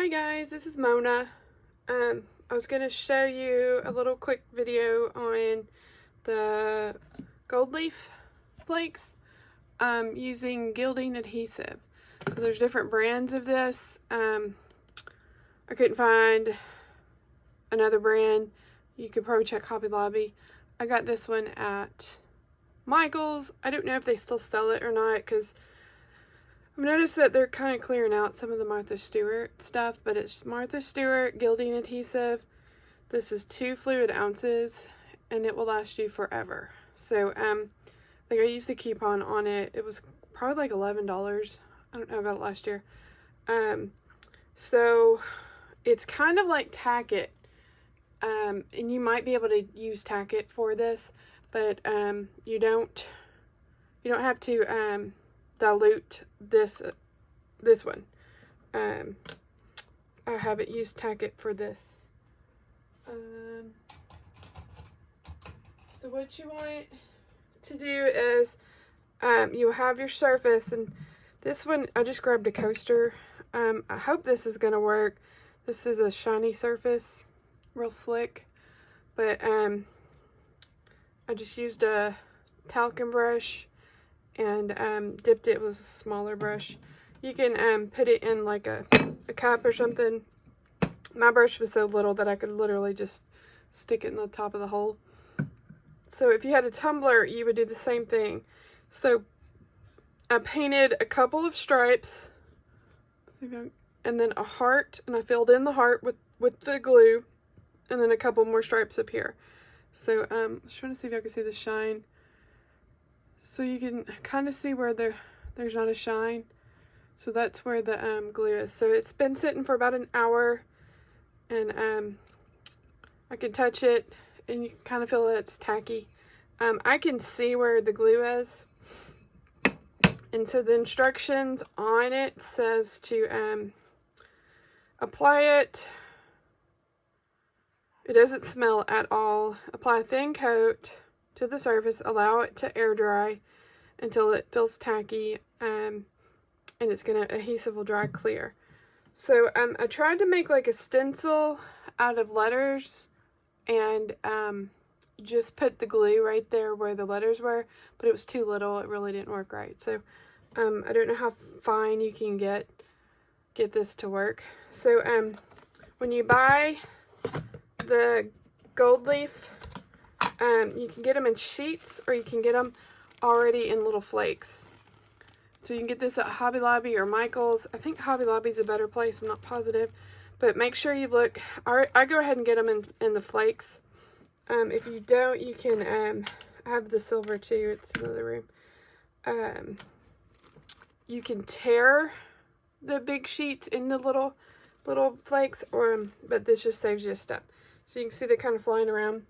Hi guys, this is Mona. I was going to show you a little quick video on the gold leaf flakes using Gilding Adhesive. So there's different brands of this. I couldn't find another brand. You could probably check Hobby Lobby. I got this one at Michael's. I don't know if they still sell it or not because I've noticed that they're kind of clearing out some of the Martha Stewart stuff, but it's Martha Stewart Gilding Adhesive. This is 2 fluid ounces and it will last you forever. So like I used a coupon on it. It was probably like $11. I don't know, I got it last year. So it's kind of like Tack It. And you might be able to use Tack It for this, but you don't have to dilute this one. I haven't used Tack It for this. So what you want to do is you have your surface, and this one I just grabbed a coaster. I hope this is gonna work. This is a shiny surface, real slick, but I just used a talcum brush and dipped it with a smaller brush. You can put it in like a cup or something. My brush was so little that I could literally just stick it in the top of the hole. So if you had a tumbler, you would do the same thing. So I painted a couple of stripes, and then a heart, and I filled in the heart with the glue, and then a couple more stripes up here. So I was trying to see if I could see the shine. So you can kind of see where there's not a shine. So that's where the glue is. So it's been sitting for about an hour, and I can touch it and you can kind of feel that it's tacky. I can see where the glue is. And so the instructions on it says to apply it. It doesn't smell at all. Apply a thin coat to the surface, allow it to air dry until it feels tacky, and adhesive will dry clear. So I tried to make like a stencil out of letters and just put the glue right there where the letters were, but it was too little. It really didn't work right. So I don't know how fine you can get this to work. So when you buy the gold leaf, you can get them in sheets or you can get them already in little flakes. So you can get this at Hobby Lobby or Michael's. I think Hobby Lobby's a better place, I'm not positive, but make sure you look. I go ahead and get them in the flakes. If you don't, you can have the silver too. It's another room. You can tear the big sheets into little flakes, but this just saves you a step. So you can see they're kind of flying around.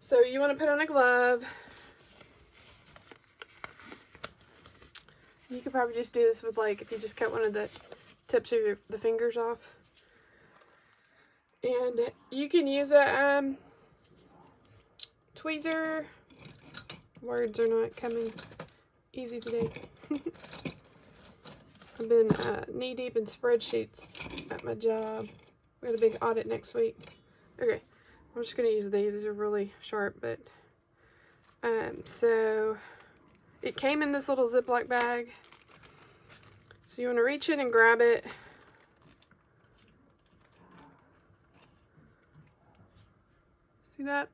So you want to put on a glove. You could probably just do this with, like, if you just cut one of the tips of the fingers off. And you can use a tweezer. Words are not coming easy today. I've been knee deep in spreadsheets at my job. We got a big audit next week. Okay, I'm just gonna use these. These are really sharp, but so it came in this little Ziploc bag. So you want to reach in and grab it. See that?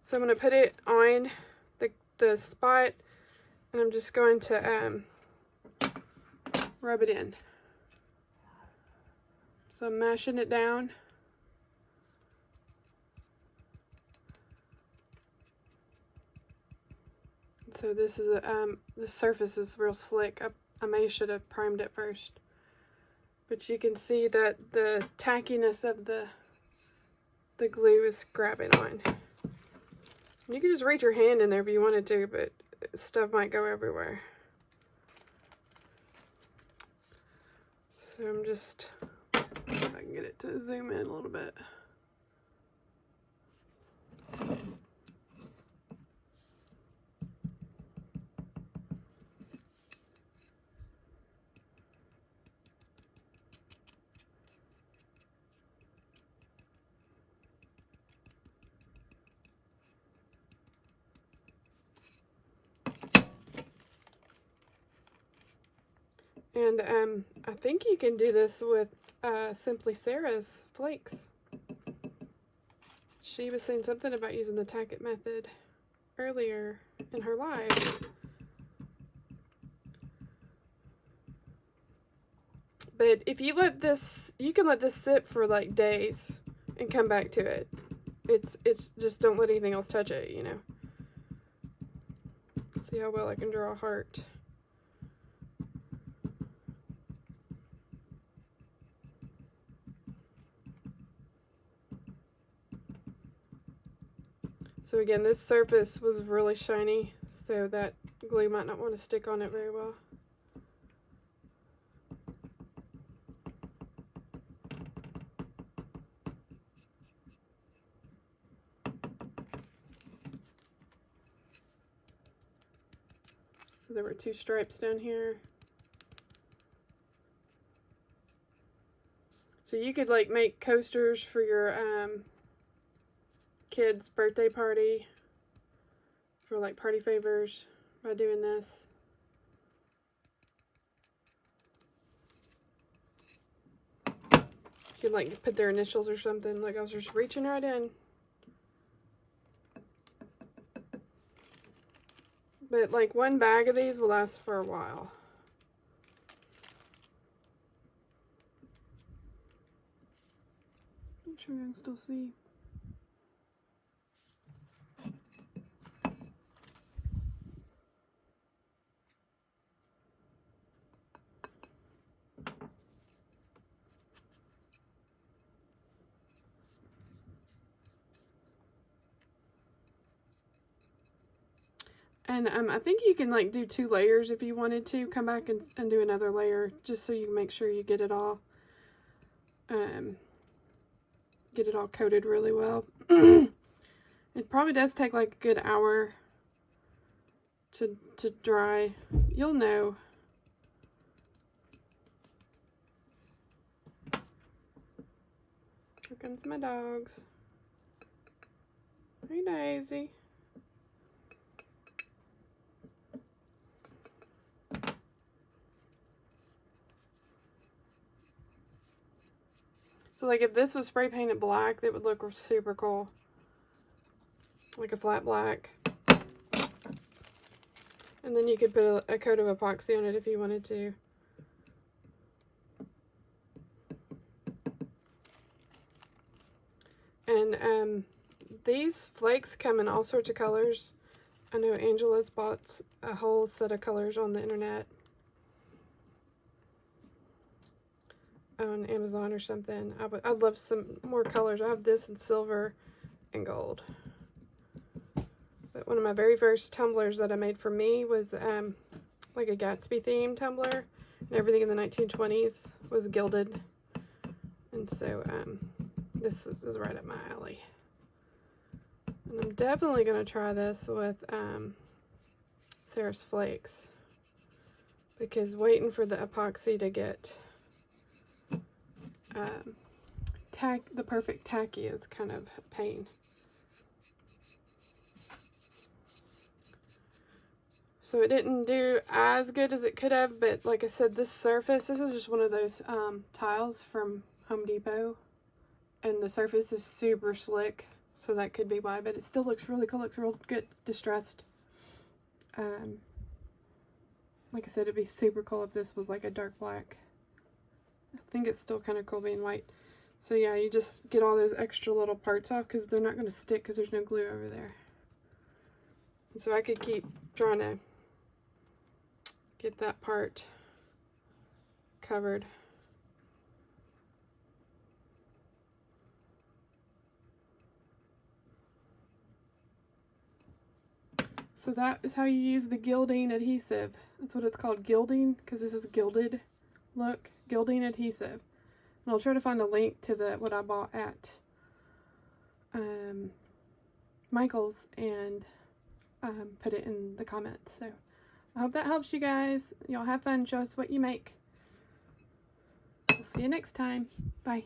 So I'm going to put it on the spot, and I'm just going to rub it in. So I'm mashing it down. So this is the surface is real slick. I may should have primed it first, but you can see that the tackiness of the glue is grabbing on. You can just reach your hand in there if you wanted to, but stuff might go everywhere. So I'm just, if I can get it to zoom in a little bit. And I think you can do this with Simply Sarah's flakes. She was saying something about using the tack it method earlier in her live. But if you let this, you can let this sit for like days and come back to it. It's just don't let anything else touch it, you know. See how well I can draw a heart. So again, this surface was really shiny, so that glue might not want to stick on it very well. So there were two stripes down here. So you could like make coasters for your kid's birthday party for like party favors by doing this. You could like put their initials or something. Like I was just reaching right in. But like one bag of these will last for a while. Make sure you can still see. And I think you can like do 2 layers if you wanted to. Come back and do another layer just so you can make sure you get it all coated really well. It probably does take like a good hour to dry. You'll know. Here comes my dogs. Hey Daisy. So like if this was spray painted black, that would look super cool. Like a flat black. And then you could put a coat of epoxy on it if you wanted to. And these flakes come in all sorts of colors. I know Angela's bought a whole set of colors on the internet. On Amazon or something. I'd love some more colors. I have this in silver and gold. But one of my very first tumblers that I made for me was like a Gatsby themed tumbler, and everything in the 1920s was gilded. And so this is right up my alley. And I'm definitely going to try this with Sarah's flakes, because waiting for the epoxy to get the perfect tacky is kind of a pain. So it didn't do as good as it could have, but like I said, this surface, this is just one of those tiles from Home Depot, and the surface is super slick, so that could be why, but it still looks really cool. Looks real good distressed. Like I said, it'd be super cool if this was like a dark black. I think it's still kind of cool being white. So yeah, you just get all those extra little parts off because they're not going to stick because there's no glue over there. And so I could keep trying to get that part covered. So that is how you use the gilding adhesive. That's what it's called, gilding, because this is gilded look. Gilding adhesive. And I'll try to find a link to what I bought at Michael's and put it in the comments. So I hope that helps you guys. Y'all have fun. Show us what you make. We'll see you next time. Bye.